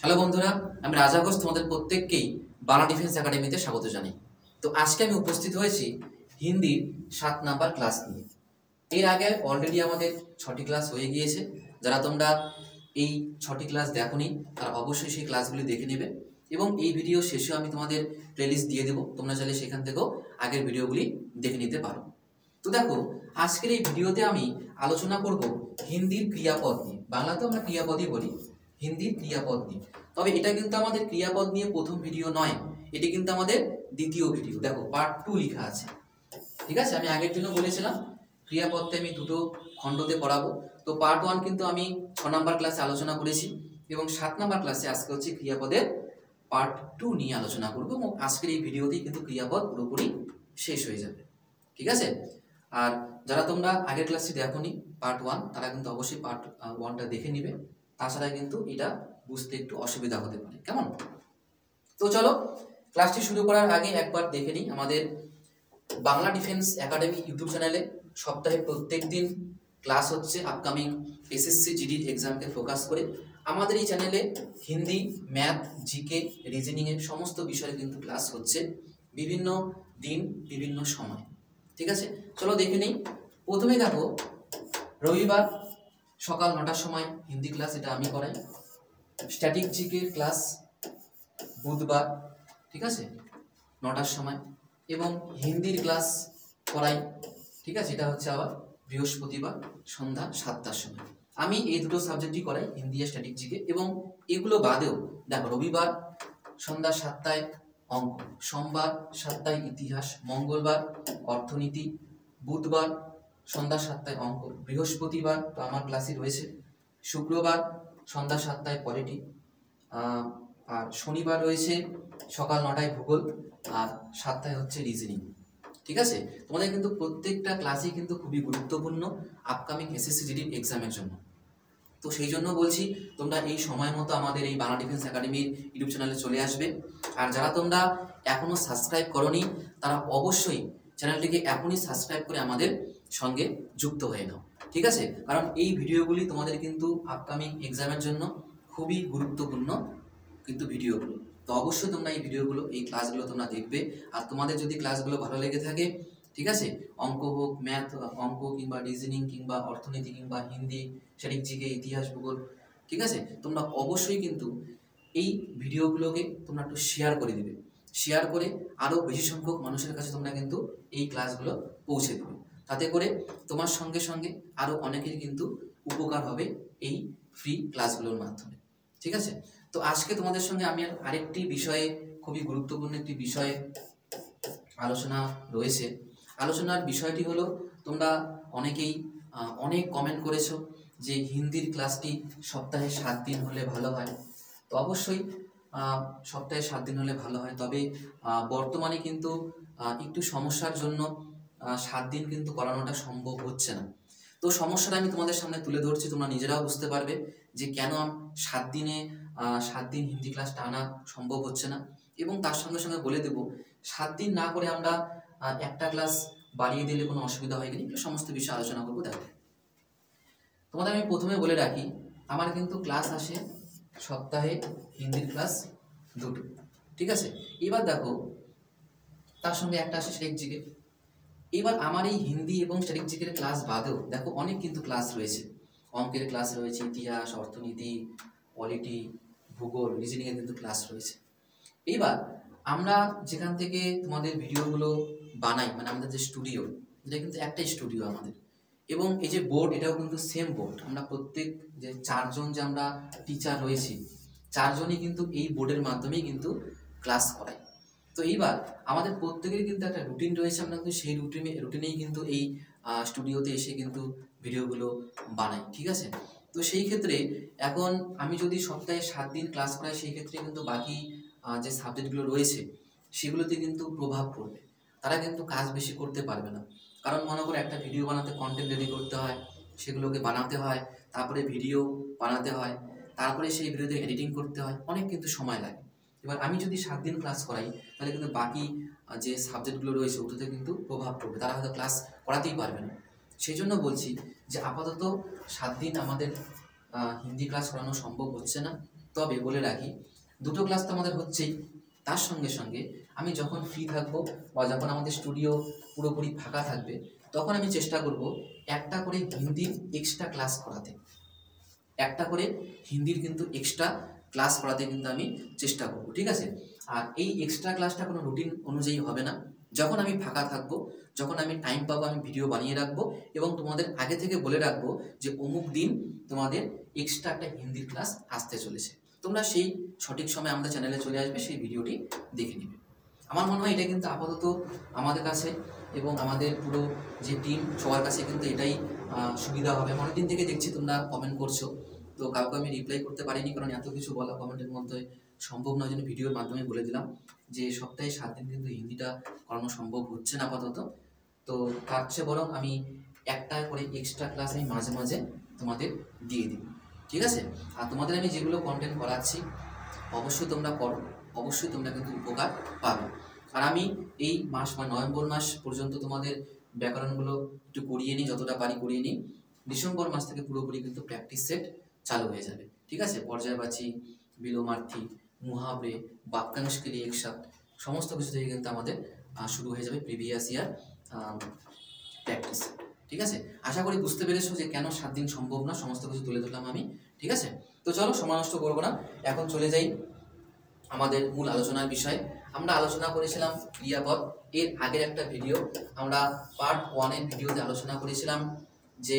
Hello বন্ধুরা, আমি রাজা ঘোষ তোমাদের প্রত্যেককেই বাংলা ডিফেন্স একাডেমিতে স্বাগত জানাই। তো আজকে আমি উপস্থিত হয়েছি হিন্দির 7 নাম্বার ক্লাস নিয়ে। এর আগে অলরেডি আমাদের 6টি ক্লাস হয়ে গিয়েছে। যারা তোমরা এই 6টি ক্লাস দেখোনি তারা অবশ্যই সেই ক্লাসগুলি দেখে নেবে এবং এই ভিডিও শেষে আমি তোমাদের প্লেলিস্ট দিয়ে দেবো, তোমরা চাইলে সেখান থেকেও আগের ভিডিওগুলি দেখে নিতে পারো। তো দেখো, আজকের এই ভিডিওতে আমি আলোচনা করব হিন্দির ক্রিয়াপদ নিয়ে। বাংলাতেও আমরা ক্রিয়াপদই বলি, হিন্দির ক্রিয়াপদ নিয়ে। তবে এটা কিন্তু আমাদের ক্রিয়াপদ নিয়ে প্রথম ভিডিও নয়, এটি কিন্তু আমাদের দ্বিতীয় ভিডিও। দেখো পার্ট 2 লেখা আছে, ঠিক আছে। আমি আগের জন্য বলেছিলাম ক্রিয়াপদতে আমি দুটো খণ্ডতে পড়াবো। তো পার্ট 1 কিন্তু আমি 6 নাম্বার ক্লাসে আলোচনা করেছি এবং 7 নাম্বার ক্লাসে আজকে হচ্ছে ক্রিয়াপদের পার্ট 2 নিয়ে আলোচনা করবো এবং আজকের এই ভিডিওতেই কিন্তু ক্রিয়াপদ পুরোপুরি শেষ হয়ে যাবে, ঠিক আছে। আর যারা তোমরা আগের ক্লাসটি দেখোনি পার্ট 1, তারা কিন্তু অবশ্যই পার্ট 1টা দেখে নিবে, তাছাড়া কিন্তু এটা বুঝতে একটু অসুবিধা হতে পারে, কেমন। তো চলো ক্লাসটি শুরু করার আগে একবার দেখে নিই আমাদের বাংলা ডিফেন্স একাডেমি ইউটিউব চ্যানেলে সপ্তাহে প্রত্যেক দিন ক্লাস হচ্ছে আপকামিং এসএসসি জিডি এক্সামকে ফোকাস করে। আমাদের এই চ্যানেলে হিন্দি, ম্যাথ, জিকে, রিজনিংয়ের সমস্ত বিষয়ে কিন্তু ক্লাস হচ্ছে বিভিন্ন দিন বিভিন্ন সময়, ঠিক আছে। চলো দেখে নিই। প্রথমে দেখো, রবিবার সকাল 9টার সময় হিন্দি ক্লাস, এটা আমি করাই। স্ট্যাটিক জিকে ক্লাস বুধবার, ঠিক আছে, 9টার সময়। এবং হিন্দির ক্লাস করাই, ঠিক আছে, এটা হচ্ছে আবার বৃহস্পতিবার সন্ধ্যা 7টার সময়। আমি এই দুটো সাবজেক্টই করাই, হিন্দি আর স্ট্যাটিক জিকে। এবং এগুলো বাদেও দেখো, রবিবার সন্ধ্যা 7টায় অঙ্ক, সোমবার 7টায় ইতিহাস, মঙ্গলবার অর্থনীতি, বুধবার সন্ধ্যা 7টায় অঙ্ক, বৃহস্পতিবার তো আমার ক্লাসই রয়েছে, শুক্রবার সন্ধ্যা 7টায় পলিটি, আর শনিবার রয়েছে সকাল 9টায় ভূগোল, আর 7টায় হচ্ছে রিজনিং, ঠিক আছে। তোমাদের কিন্তু প্রত্যেকটা ক্লাসই কিন্তু খুবই গুরুত্বপূর্ণ আপকামিং এসএসসি জিডি এক্সামের জন্য। তো সেই জন্য বলছি তোমরা এই সময় মতো আমাদের এই বাংলা ডিফেন্স একাডেমির ইউটিউব চ্যানেলে চলে আসবে। আর যারা তোমরা এখনও সাবস্ক্রাইব করোনি তারা অবশ্যই চ্যানেলটিকে এখনই সাবস্ক্রাইব করে আমাদের সঙ্গে যুক্ত হয়ে নাও, ঠিক আছে। কারণ এই ভিডিওগুলি তোমাদের কিন্তু আপকামিং এক্সামের জন্য খুবই গুরুত্বপূর্ণ কিন্তু ভিডিওগুলো। তো অবশ্যই তোমরা এই ভিডিওগুলো, এই ক্লাসগুলো তোমরা দেখবে। আর তোমাদের যদি ক্লাসগুলো ভালো লেগে থাকে, ঠিক আছে, অঙ্ক হোক, ম্যাথ, অঙ্ক কিংবা রিজনিং কিংবা অর্থনীতি কিংবা হিন্দি, স্ট্যাটিক জিকে, ইতিহাস, ভূগোল, ঠিক আছে, তোমরা অবশ্যই কিন্তু এই ভিডিওগুলোকে তোমরা একটু শেয়ার করে দিবে। শেয়ার করে আরও বেশি সংখ্যক মানুষের কাছে তোমরা কিন্তু এই ক্লাসগুলো পৌঁছে দেবে। তাতে করে তোমার সঙ্গে সঙ্গে আরও অনেকের কিন্তু উপকার হবে এই ফ্রি ক্লাসগুলোর মাধ্যমে, ঠিক আছে। তো আজকে তোমাদের সঙ্গে আমি আরেকটি বিষয়ে, খুবই গুরুত্বপূর্ণ একটি বিষয়ে আলোচনা রয়েছে। আলোচনার বিষয়টি হলো, তোমরা অনেকেই অনেক কমেন্ট করেছো যে হিন্দির ক্লাসটি সপ্তাহে 7 দিন হলে ভালো হয়। তো অবশ্যই সপ্তাহে 7 দিন হলে ভালো হয়, তবে বর্তমানে কিন্তু একটু সমস্যার জন্য 7 দিন কিন্তু করানোটা সম্ভব হচ্ছে না। তো সমস্যাটা আমি তোমাদের সামনে তুলে ধরছি, তোমরা নিজেরাও বুঝতে পারবে যে কেন 7 দিন হিন্দি ক্লাসটা আনা সম্ভব হচ্ছে না। এবং তার সঙ্গে সঙ্গে বলে দেব 7 দিন না করে আমরা একটা ক্লাস বাড়িয়ে দিলে কোনো অসুবিধা হয় কিনা, এগুলো সমস্ত বিষয়ে আলোচনা করবো। দেখো, তোমাদের আমি প্রথমে বলে রাখি, আমার কিন্তু ক্লাস আসে সপ্তাহে হিন্দির ক্লাস 2টো, ঠিক আছে। এবার দেখো, তার সঙ্গে একটা আসে স্ট্যাটিক জিকে। এবার আমার এই হিন্দি এবং স্ট্যাটিক জিকের ক্লাস বাদেও দেখো অনেক কিন্তু ক্লাস রয়েছে, অঙ্কের ক্লাস রয়েছে, ইতিহাস, অর্থনীতি, পলিটি, ভূগোল, রিজনিংয়ের কিন্তু ক্লাস রয়েছে। এইবার আমরা যেখান থেকে তোমাদের ভিডিওগুলো বানাই, মানে আমাদের যে স্টুডিও, এটা কিন্তু একটাই স্টুডিও আমাদের। এবং এই যে বোর্ড, এটাও কিন্তু সেম বোর্ড। আমরা প্রত্যেক যে 4জন যে আমরা টিচার রয়েছি, 4জনই কিন্তু এই বোর্ডের মাধ্যমেই কিন্তু ক্লাস করাই। তো এইবার আমাদের প্রত্যেকের কিন্তু একটা রুটিন রয়েছে, আমরা কিন্তু সেই রুটিনেই কিন্তু এই স্টুডিওতে এসে কিন্তু ভিডিওগুলো বানাই, ঠিক আছে। তো সেই ক্ষেত্রে এখন আমি যদি সপ্তাহে 7 দিন ক্লাস করাই, সেই ক্ষেত্রে কিন্তু বাকি যে সাবজেক্টগুলো রয়েছে সেগুলোতে কিন্তু প্রভাব পড়বে, তারা কিন্তু কাজ বেশি করতে পারবে না। কারণ মনে করো একটা ভিডিও বানাতে কন্টেন্ট রেডি করতে হয়, সেগুলোকে বানাতে হয়, তারপরে ভিডিও বানাতে হয়, তারপরে সেই ভিডিওতে এডিটিং করতে হয়, অনেক কিন্তু সময় লাগে। এবার আমি যদি 7 দিন ক্লাস করাই, তাহলে কিন্তু বাকি যে সাবজেক্টগুলো রয়েছে ওটাতে কিন্তু প্রভাব পড়বে, তারা হয়তো ক্লাস করাতেই পারবে না। সেই জন্য বলছি যে আপাতত 7 দিন আমাদের হিন্দি ক্লাস করানো সম্ভব হচ্ছে না। তবে বলে রাখি, দুটো ক্লাস তো আমাদের হচ্ছেই, তার সঙ্গে সঙ্গে আমি যখন ফ্রি থাকবো বা যখন আমাদের স্টুডিও পুরোপুরি ফাঁকা থাকবে, তখন আমি চেষ্টা করব একটা করে হিন্দির এক্সট্রা ক্লাস করাতে, একটা করে হিন্দির কিন্তু এক্সট্রা ক্লাস করাতে কিন্তু আমি চেষ্টা করব, ঠিক আছে। আর এই এক্সট্রা ক্লাসটা কোনো রুটিন অনুযায়ী হবে না, যখন আমি ফাঁকা থাকবো, যখন আমি টাইম পাবো, আমি ভিডিও বানিয়ে রাখবো এবং তোমাদের আগে থেকে বলে রাখবো যে অমুক দিন তোমাদের এক্সট্রা একটা হিন্দির ক্লাস আসতে চলেছে। তোমরা সেই সঠিক সময় আমাদের চ্যানেলে চলে আসবে, সেই ভিডিওটি দেখে নেবে। আমার মনে হয় এটা কিন্তু আপাতত আমাদের কাছে এবং আমাদের পুরো যে টিম সবার কাছে কিন্তু এটাই সুবিধা হবে। আমি অনেকদিন থেকে দেখছি তোমরা কমেন্ট করছো, তো কাউকে আমি রিপ্লাই করতে পারিনি, কারণ এত কিছু বলা কমেন্টের মধ্যে সম্ভব নয়, জন্য ভিডিওর মাধ্যমে বলে দিলাম যে সপ্তাহে 7 দিন কিন্তু হিন্দিটা করানো সম্ভব হচ্ছে না আপাতত। তো তার চেয়ে বরং আমি একটা করে এক্সট্রা ক্লাস আমি মাঝে মাঝে তোমাদের দিয়ে দিই, ঠিক আছে। আর তোমাদের আমি যেগুলো কন্টেন্ট করাচ্ছি অবশ্যই তোমরা করো, অবশ্যই তোমরা কিন্তু উপকার পাবে। আর আমি এই মাস বা নভেম্বর মাস পর্যন্ত তোমাদের ব্যাকরণগুলো একটু করিয়ে নিই, যতটা পারি করিয়ে নিই। ডিসেম্বর মাস থেকে পুরোপুরি কিন্তু প্র্যাকটিস সেট চালু হয়ে যাবে, ঠিক আছে। পর্যায়বাচী, বিলোমার্থী, মুহাবরে, বাক্যাংশ কে লিয়ে একসাথ, সমস্ত কিছু থেকে কিন্তু আমাদের শুরু হয়ে যাবে প্রিভিয়াস ইয়ার প্র্যাকটিস, ঠিক আছে। আশা করি বুঝতে পেরেছো যে কেন 7 দিন সম্ভব না, সমস্ত কিছু তুলে ধরলাম আমি, ঠিক আছে। তো চলো সময় নষ্ট করবো না, এখন চলে যাই আমাদের মূল আলোচনার বিষয়ে। আমরা আলোচনা করেছিলাম ক্রিয়াপদ, এর আগের একটা ভিডিও আমরা পার্ট 1-এর ভিডিওতে আলোচনা করেছিলাম যে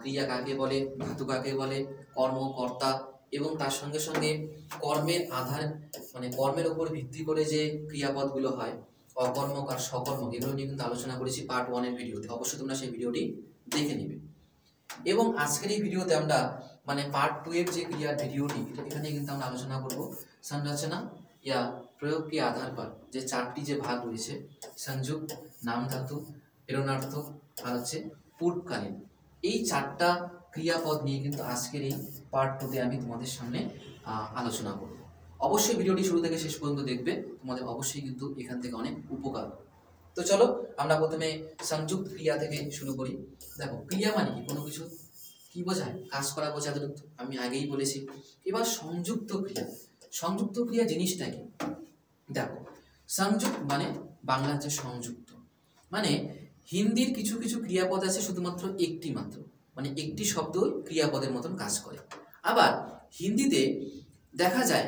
ক্রিয়া কাকে বলে, ধাতু কাকে বলে, কর্ম, কর্তা এবং তার সঙ্গে সঙ্গে কর্মের আধার মানে কর্মের উপর ভিত্তি করে যে ক্রিয়াপদগুলো হয়, অকর্মক আর সকর্মক, এগুলো নিয়ে কিন্তু আলোচনা করেছি পার্ট 1-এর ভিডিওতে। অবশ্যই তোমরা সেই ভিডিওটি দেখে নেবে। এবং আজকের এই ভিডিওতে আমরা মানে পার্ট 2-এর যে ক্রিয়ার ভিডিওটি, এখানে কিন্তু আমরা আলোচনা করব संरचना या प्रयोग के आधार पर যে 4টি যে ভাগ রয়েছে, সংযোগ, নাম ধাতু, প্রেরণার্থ আর হচ্ছে পূর্বকালীন, এই 4টা ক্রিয়াপদ নিয়ে কিন্তু আজকের এই পার্ট 2-তে আমি তোমাদের সামনে আলোচনা করব। অবশ্যই ভিডিওটি শুরু থেকে শেষ পর্যন্ত দেখবে, তোমাদের অবশ্যই কিন্তু এখান থেকে অনেক উপকার। তো চলো আমরা প্রথমে সংযুক্ত ক্রিয়া থেকে শুরু করি। দেখো ক্রিয়া মানে কি, কোনো কিছু কি বোঝায়, কাজ করা বোঝায়, আমি আগেই বলেছি। এবার সংযুক্ত ক্রিয়া, সংযুক্ত ক্রিয়া জিনিসটা কি? দেখো সংযুক্ত মানে বাংলা হচ্ছে সংযুক্ত, মানে হিন্দির কিছু কিছু ক্রিয়াপদ আছে শুধুমাত্র একটি মাত্র, মানে একটি শব্দ ক্রিয়াপদের মতন কাজ করে। আবার হিন্দিতে দেখা যায়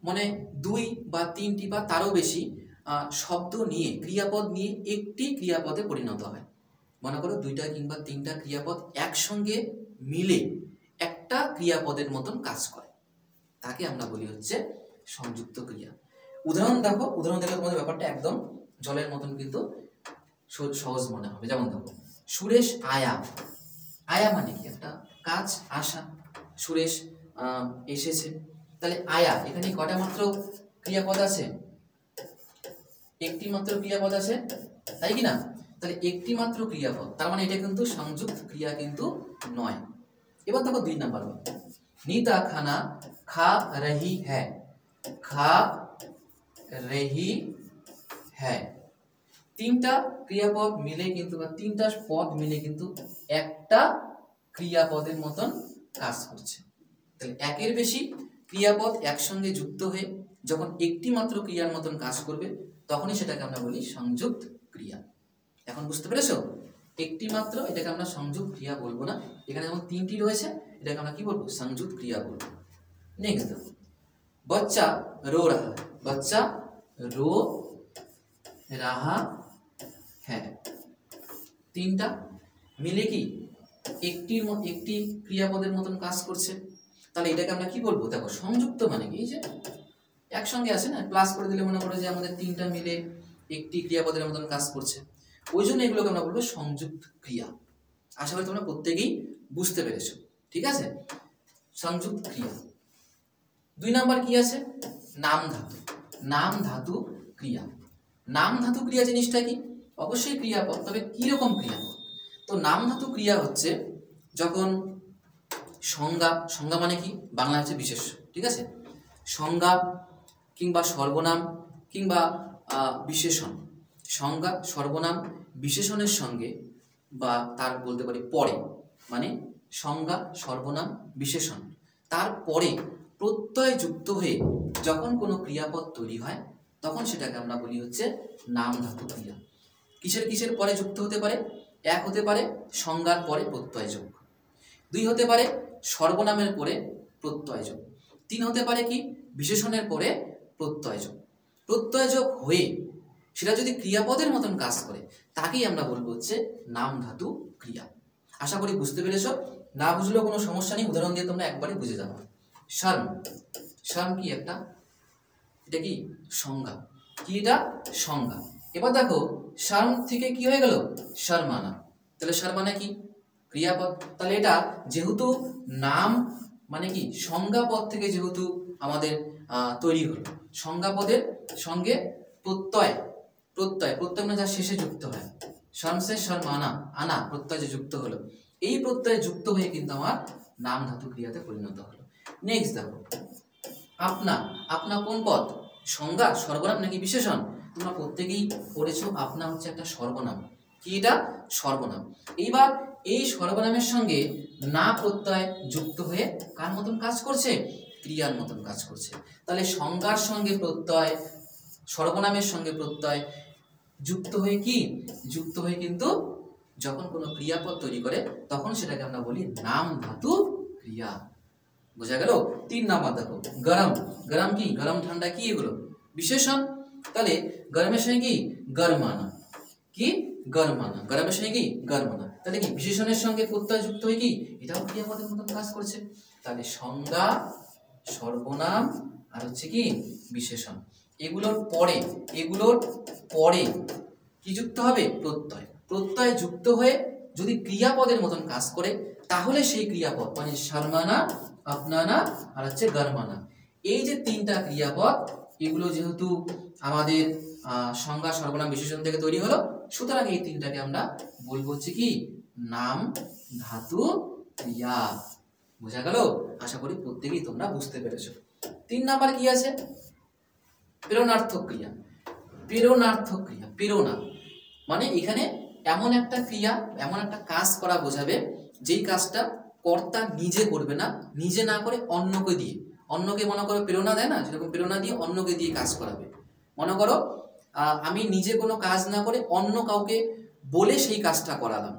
মানে 2 বা 3টি বা তারও বেশি শব্দ নিয়ে, ক্রিয়াপদ নিয়ে একটি ক্রিয়াপদে পরিণত হয়। মনে করো 2টা কিংবা 3টা ক্রিয়াপদ একসঙ্গে মিলে একটা ক্রিয়াপদের মতন কাজ করে, তাকে আমরা বলি হচ্ছে সংযুক্ত ক্রিয়া। উদাহরণ দেখো, উদাহরণ দেখলে তোমাদের ব্যাপারটা একদম জলের মতন কিন্তু সহজ মনে হবে। যেমন দেখো সুরেশ আয়া, আয়া মানে কি, একটা কাজ, আসা। সুরেশ এসেছে, তাহলে আয়া, এখানে কটা মাত্র ক্রিয়াপদ আছে? একটি মাত্র ক্রিয়াপদ আছে, তাই কি না? তাহলে একটি মাত্র ক্রিয়াপদ, তার মানে এটা কিন্তু সংযুক্ত ক্রিয়া কিন্তু নয়। এবার দেখো 2 নাম্বার, नीता खाना खा रही है, खा रही है, 3টা ক্রিয়াপদ মিলে কিন্তু বা 3টা পদ মিলে কিন্তু একটা ক্রিয়াপদের মতন কাজ করছে। তাহলে একের বেশি ক্রিয়াপদ একসঙ্গে যুক্ত হয়ে যখন একটি মাত্র ক্রিয়ার মতন কাজ করবে, তখনই সেটাকে আমরা বলি সংযুক্ত ক্রিয়া। এখন বুঝতে পেরেছো? একটি মাত্র, এটাকে আমরা সংযুক্ত ক্রিয়া বলবো না। এখানে যেমন 3টি রয়েছে, এটাকে আমরা কি বলবো? সংযুক্ত ক্রিয়া বলবো। নেক্সট দেখো, बच्चा रो रहा है, बच्चा रो रहा है, 3টা মিলে কি একটি ক্রিয়াপদের মতন কাজ করছে, তাহলে এটাকে আমরা কি বলবো? দেখো সংযুক্ত মানে কি, এই যে একসঙ্গে আছে না, প্লাস করে দিলে মনে করো যে আমাদের 3টা মিলে একটি ক্রিয়াপদের মতন কাজ করছে, ওই জন্য এগুলোকে আমরা বলবো সংযুক্ত ক্রিয়া। আশা করি তোমরা প্রত্যেকেই বুঝতে পেরেছো, ঠিক আছে? সংযুক্ত ক্রিয়া। 2 নাম্বার কি আছে? নাম ধাতু, নাম ধাতু ক্রিয়া। নাম ধাতু ক্রিয়া জিনিসটা কি? অবশ্যই ক্রিয়াপদ, তবে কি রকম ক্রিয়াপদ? তো নাম ধাতু ক্রিয়া হচ্ছে যখন সংজ্ঞা, সংজ্ঞা মানে কি, বাংলা হচ্ছে বিশেষ্য, ঠিক আছে? সংজ্ঞা কিংবা সর্বনাম কিংবা বিশেষণ, সংজ্ঞা, সর্বনাম, বিশেষণের সঙ্গে বা তার বলতে পারি পরে, মানে সংজ্ঞা, সর্বনাম, বিশেষণ, তারপরে প্রত্যয় যুক্ত হয়ে যখন কোনো ক্রিয়াপদ তৈরি হয় তখন সেটাকে আমরা বলি হচ্ছে নাম ধাতু ক্রিয়া। কিসের কিসের পরে যুক্ত হতে পারে? এক হতে পারে সংজ্ঞার পরে প্রত্যয় যোগ, দুই হতে পারে সর্বনামের পরে প্রত্যয় যোগ, তিন হতে পারে কি বিশেষণের পরে প্রত্যয় যোগ। প্রত্যয় যোগ হয়ে সেটা যদি ক্রিয়াপদের মতন কাজ করে তাকেই আমরা বলবো হচ্ছে নাম ধাতু ক্রিয়া। আশা করি বুঝতে পেরেছ। না বুঝলেও কোনো সমস্যা নেই, উদাহরণ দিয়ে তোমরা একবারে বুঝে যাবে। শর্ম, শর্ম কি একটা, এটা কি সংজ্ঞা, কি এটা সংজ্ঞা। এবার দেখো শর্ম থেকে কি হয়ে গেল শর্মানা, তাহলে শর্মানা কি ক্রিয়াপদ। তাহলে এটা যেহেতু নাম মানে কি সংজ্ঞাপদ থেকে যেহেতু আমাদের তৈরি হলো, সংজ্ঞাপদের সঙ্গে প্রত্যয়, প্রত্যয় প্রত্যয় মানে যা শেষে যুক্ত হয়, শর্মসে শর্মানা, আনা প্রত্যয় যে যুক্ত হলো, এই প্রত্যয় যুক্ত হয়ে কিন্তু আমার নাম ধাতু ক্রিয়াতে পরিণত হলো। নেক্সট দেখো আপনা, আপনা কোন পদ, সংজ্ঞা, সর্বনাম নাকি বিশেষণ? তোমরা প্রত্যেকেই পড়েছো আপনা হচ্ছে একটা সর্বনাম। কি এটা সর্বনাম। এইবার এই সর্বনামের সঙ্গে না প্রত্যয় যুক্ত হয়ে কার মতন কাজ করছে? ক্রিয়ার মতন কাজ করছে। তাহলে সংজ্ঞার সঙ্গে প্রত্যয়, সর্বনামের সঙ্গে প্রত্যয় যুক্ত হয়ে কি যুক্ত হয়ে কিন্তু যখন কোনো ক্রিয়াপদ তৈরি করে তখন সেটাকে আমরা বলি নাম ধাতু ক্রিয়া। বোঝা গেল? 3 নাম্বার দেখো গরম, গরম কি গরম ঠান্ডা কি এগুলো বিশেষণ। তাহলে গরমের সঙ্গে কি গরমানা, কি গরমানা, গরমের সঙ্গে কি গরমানা, তাহলে কি বিশেষণের সঙ্গে প্রত্যয় যুক্ত হয়ে কি এটাও ক্রিয়াপদের মতন কাজ করছে। তাহলে সংজ্ঞা, সর্বনাম আর হচ্ছে কি বিশেষণ, এগুলোর পরে কি যুক্ত হবে? প্রত্যয়। প্রত্যয় যুক্ত হয়ে যদি ক্রিয়াপদের মতন কাজ করে তাহলে সেই ক্রিয়াপদ মানে শর্মানা, আপনানা আর হচ্ছে গরমানা, এই যে 3টা ক্রিয়াপদ এগুলো যেহেতু আমাদের সংজ্ঞা, সর্বনাম, বিশেষণ থেকে তৈরি হলো, সুতরাং এই 3টাকে আমরা বলবো হচ্ছে কি নাম ধাতু ক্রিয়া। বোঝা গেল? আশা করি প্রত্যেকেই তোমরা বুঝতে পেরেছো। 3 নাম্বার কি আছে? প্রেরণার্থক ক্রিয়া। প্রেরণার্থক ক্রিয়া, প্রেরণা মানে এখানে এমন একটা ক্রিয়া, এমন একটা কাজ করা বোঝাবে যেই কাজটা কর্তা নিজে করবে না, নিজে না করে অন্যকে দিয়ে, অন্যকে মনে করো প্রেরণা দেয় না, সেরকম প্রেরণা দিয়ে অন্যকে দিয়ে কাজ করাবে। মনে করো আমি নিজে কোনো কাজ না করে অন্য কাউকে বলে সেই কাজটা করালাম,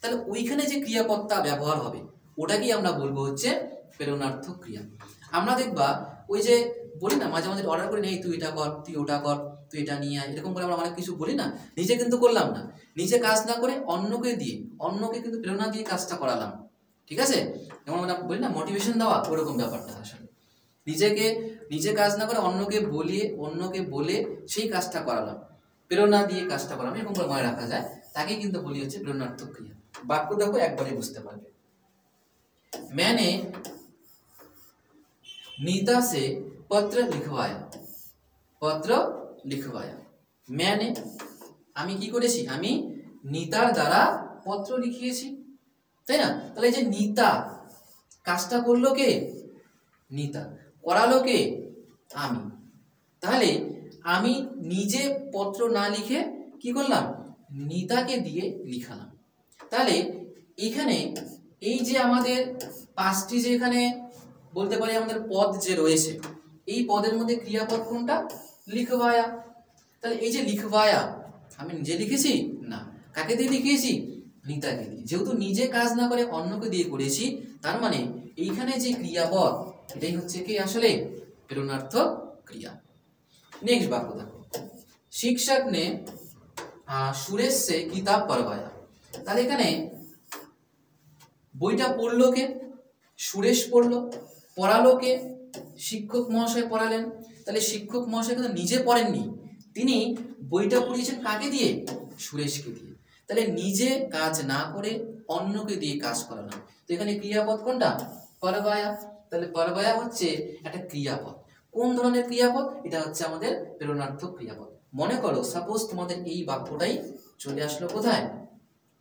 তাহলে ওইখানে যে ক্রিয়াপদটা ব্যবহার হবে ওটাকেই আমরা বলবো হচ্ছে প্রেরণার্থক ক্রিয়া। আমরা দেখবা ওই যে বলি না মাঝে মাঝে অর্ডার করি, নেই তুই এটা কর, তুই ওটা কর, তুই এটা নিয়ে আয়, এরকম করে আমরা অনেক কিছু বলি না, নিজে কিন্তু করলাম না, নিজে কাজ না করে অন্যকে দিয়ে, অন্যকে কিন্তু প্রেরণা দিয়ে কাজটা করালাম। ঠিক আছে? যেমন আমরা বলি না মোটিভেশন দেওয়া, ওরকম ব্যাপারটা আসলে নিজে কাজ না করে অন্যকে বলে সেই কাজটা করালাম, প্রেরণা দিয়ে কাজটা করালাম, এরকম করে মনে রাখা যায়, তাকে কিন্তু বলি হচ্ছে প্রেরণার্থক ক্রিয়া। বাক্য দেখো একবারে বুঝতে পারবে। मैंने नीता से पत्र लिखवाया, पत्र लिखवाया। मैंने আমি কি করেছি? আমি नीतार দ্বারা পত্র লিখিয়েছি, তাই না? তাহলে এই যে नीता কাজটা করলো কে? नीता। করালো কে? আমি। তাহলে আমি নিজে পত্র না লিখে কি করলাম? नीताকে দিয়ে লিখালাম। তাহলে এখানে এই যে আমাদের 5টি যে এখানে বলতে পারি আমাদের পদ যে রয়েছে, এই পদের মধ্যে ক্রিয়াপদ কোনটা? লিখবায়া। তাহলে এই যে লিখবায়া আমি নিজে লিখেছি না, কাকে দিয়ে লিখিয়েছি? नीताকে দিয়ে। যেহেতু নিজে কাজ না করে অন্যকে দিয়ে করেছি, তার মানে এইখানে যে ক্রিয়াপদ এটাই হচ্ছে কি আসলে प्रेरणार्थक क्रिया। नेक्स्ट बाक्य देखो शिक्षक ने सुरेश से किताब पढ़वाया। তাহলে এখানে বইটা পড়লো কে? সুরেশ পড়লো। পড়ালো কে? শিক্ষক মহাশয় পড়ালেন। তাহলে শিক্ষক মহাশয় কিন্তু নিজে পড়েননি, তিনি বইটা পড়িয়েছেন কাকে দিয়ে? সুরেশকে দিয়ে। তাহলে নিজে কাজ না করে অন্যকে দিয়ে কাজ করানো, তো এখানে ক্রিয়াপদ কোনটা? পড়বায়া। তাহলে পড়বায়া হচ্ছে একটা ক্রিয়াপদ। কোন ধরনের ক্রিয়াপদ? এটা হচ্ছে আমাদের প্রেরণার্থক ক্রিয়াপদ। মনে করো সাপোজ তোমাদের এই বাক্যটাই চলে আসলো কোথায়?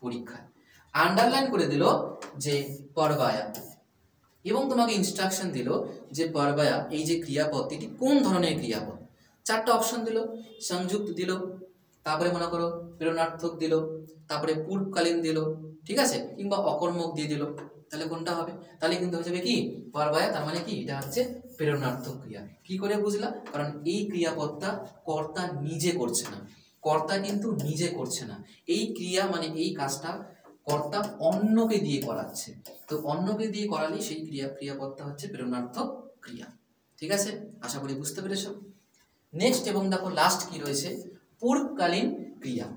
পরীক্ষায়। আন্ডারলাইন করে দিল যে পড়বায়া এবং তোমাকে ইনস্ট্রাকশন দিল যে পড়বায়া এই যে ক্রিয়াপদ এটি কোন ধরনের ক্রিয়াপদ। 4টা অপশন দিল, সংযুক্ত দিল, তারপরে মনে করো প্রেরণার্থক দিল, তারপরে পূর্বকালীন দিল, ঠিক আছে, কিংবা অকর্মক দিয়ে দিল। তাহলে কোনটা হবে? তাহলে কিন্তু হয়ে যাবে কি পরবায়া, তার মানে কি এটা হচ্ছে প্রেরণার্থক ক্রিয়া। কি করে বুঝলা? কারণ এই ক্রিয়াপদটা কর্তা নিজে করছে না, কর্তা কিন্তু নিজে করছে না, এই ক্রিয়া মানে এই কাজটা কর্তা অন্যকে দিয়ে করাচ্ছে। তো অন্যকে দিয়ে করালে সেই ক্রিয়াপদটা হচ্ছে প্রেরণার্থক ক্রিয়া। ঠিক আছে, আশা করি বুঝতে পেরেছো। নেক্সট এবং দেখো লাস্ট কি রয়েছে, পূর্বকালীন ক্রিয়া।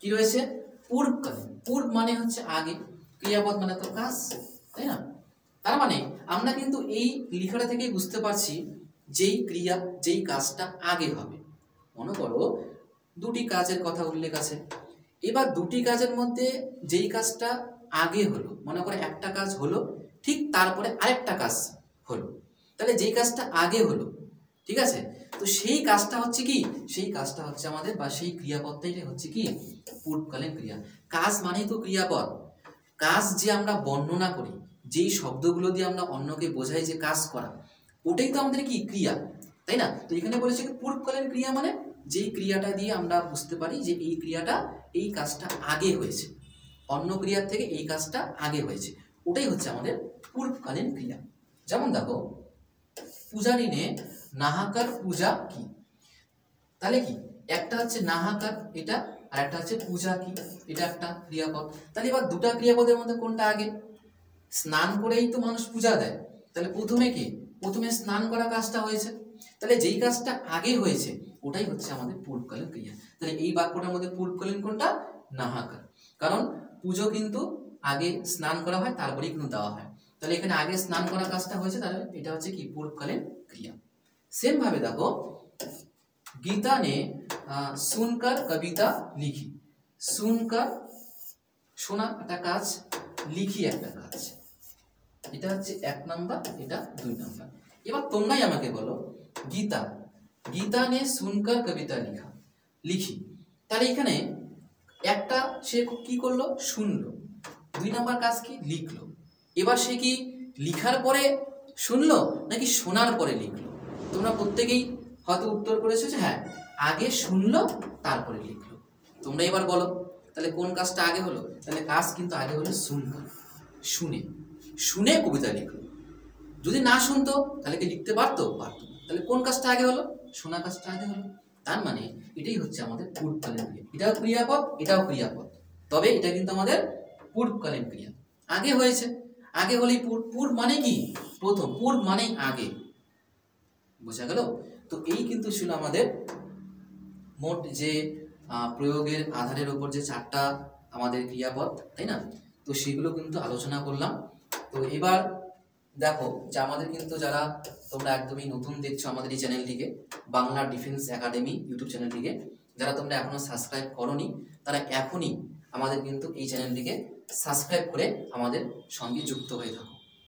কি রয়েছে? পূর্বকালীন। পূর্ব মানে হচ্ছে আগে, ক্রিয়াপদ মানে তো কাজ, তাই না? তার মানে আমরা কিন্তু এই লেখাটা থেকেই বুঝতে পারছি যেই ক্রিয়া যেই কাজটা আগে হবে। মনে করো দুটি কাজের কথা উল্লেখ আছে, এবার দুটি কাজের মধ্যে যেই কাজটা আগে হলো, মনে করো একটা কাজ হলো ঠিক তারপরে আরেকটা কাজ হলো, তাহলে যেই কাজটা আগে হলো, ঠিক আছে, তো সেই কাজটা হচ্ছে কি, সেই কাজটা হচ্ছে আমাদের বা সেই ক্রিয়াপদটাই হচ্ছে কি পূর্বকালীন ক্রিয়া। কাজ মানেই তো ক্রিয়াপদ। কাজ যে আমরা বর্ণনা করি, যেই শব্দগুলো দিয়ে আমরা অন্যকে বোঝাই যে কাজ করা, ওটাই তো আমাদের কি ক্রিয়া, তাই না? তো এখানে বলেছে কি পূর্বকালীন ক্রিয়া মানে যেই ক্রিয়াটা দিয়ে আমরা বুঝতে পারি যে এই ক্রিয়াটা এই কাজটা আগে হয়েছে, অন্য ক্রিয়ার থেকে এই কাজটা আগে হয়েছে, ওটাই হচ্ছে আমাদের পূর্বকালীন ক্রিয়া। যেমন দেখো পূজারী নে নাহাকার পূজা কি, তাহলে কি একটা হচ্ছে নাহাকার এটা, আর একটা হচ্ছে পূজা কি, এটা একটা ক্রিয়াপদ। তাহলে এবার দুটা ক্রিয়াপদের মধ্যে কোনটা আগে? স্নান করেই তো মানুষ পূজা দেয়, তাহলে প্রথমে কি, প্রথমে স্নান করা কাজটা হয়েছে, তাহলে যেই কাজটা আগে হয়েছে ওটাই হচ্ছে আমাদের পূর্বকালীন ক্রিয়া। তাহলে এই বাক্যটার মধ্যে পূর্বকালীন কোনটা? নাহাকার, কারণ পুজো কিন্তু আগে স্নান করা হয় তারপরেই কিন্তু দেওয়া হয়, তাহলে এখানে আগে স্নান করা কাজটা হয়েছে, তাহলে এটা হচ্ছে কি পূর্বকালীন ক্রিয়া। সেম ভাবে দেখো गीता ने सुनकर कविता लिखी, सुनकर শোনা একটা কাজ, লিখি একটা কাজ, এটা হচ্ছে 1 নাম্বার, এটা 2 নাম্বার। এবার তোমরাই আমাকে বলো গীতা, গীতা নে সুনকার কবিতা লিখা, লিখি, তাহলে এখানে একটা সে কি করলো, শুনলো, 2 নাম্বার কাজ কি লিখলো। এবার সে কি লিখার পরে শুনলো নাকি শোনার পরে লিখলো? তোমরা প্রত্যেকেই হয়তো উত্তর করেছো যে হ্যাঁ আগে শুনলো তারপরে লিখলো। তোমরা এবার বলো তাহলে কোন কাজটা আগে হলো? তাহলে কাজ কিন্তু আগে হলো শুনলো, শুনে, শুনে কবিতা লিখলো। যদি না শুনতো তাহলে কি লিখতে পারতো? পারতো। তাহলে কোন কাজটা আগে হলো? শোনা কাজটা আগে হলো। তার মানে এটাই হচ্ছে আমাদের পূর্বকালীন ক্রিয়া। এটাও ক্রিয়াপদ, এটাও ক্রিয়াপদ, তবে এটা কিন্তু আমাদের পূর্বকালীন ক্রিয়া। আগে হয়েছে, আগে হলেই পূর্ব, পূর্ব মানে কি প্রথম, পূর্ব মানেই আগে, বোঝা গেল? তো এই কিন্তু ছিল আমাদের মোট যে প্রয়োগের আধারের উপর যে 4টা আমাদের ক্রিয়াপদ, তাই না? তো সেগুলো কিন্তু আলোচনা করলাম। তো এবার দেখো যে আমাদের কিন্তু যারা তোমরা একদমই নতুন দেখছো আমাদের এই চ্যানেলটিকে, বাংলা ডিফেন্স একাডেমি ইউটিউব চ্যানেলটিকে, যারা তোমরা এখনো সাবস্ক্রাইব করোনি তারা এখনই আমাদের কিন্তু এই চ্যানেলটিকে সাবস্ক্রাইব করে আমাদের সঙ্গে যুক্ত হয়ে থাকো।